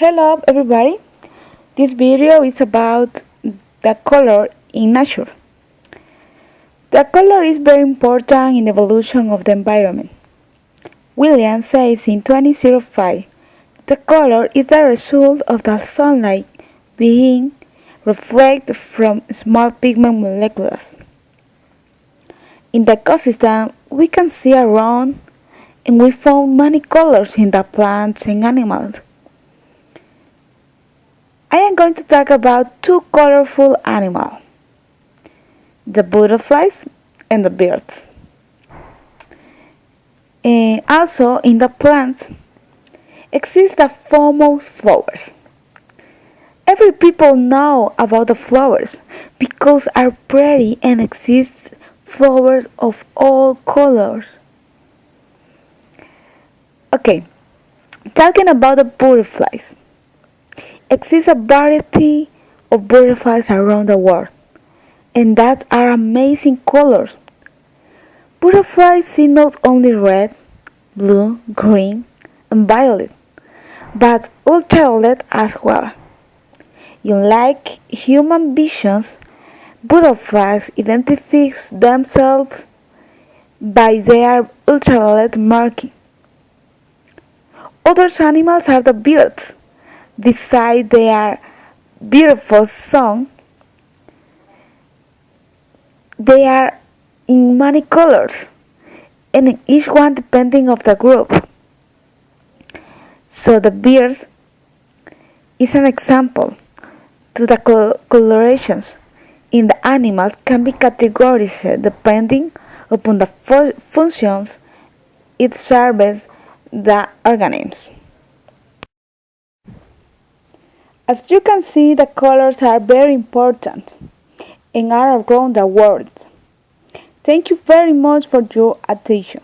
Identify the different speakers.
Speaker 1: Hello everybody. This video is about the color in nature. The color is very important in the evolution of the environment. Williams says in 2005, the color is the result of the sunlight being reflected from small pigment molecules. In the ecosystem, we can see around and we found many colors in the plants and animals. I am going to talk about two colorful animals, the butterflies and the birds. And also in the plants exist the famous flowers. Every people know about the flowers because are pretty and exist flowers of all colors. Okay, talking about the butterflies. Exists a variety of butterflies around the world, and that are amazing colors. Butterflies see not only red, blue, green, and violet, but ultraviolet as well. Unlike human visions, butterflies identify themselves by their ultraviolet marking. Other animals are the birds. Besides their beautiful song, they are in many colors, and each one depending of the group. So the birds is an example to the colorations in the animals can be categorized depending upon the functions it serves the organisms. As you can see, the colors are very important and are around the world. Thank you very much for your attention.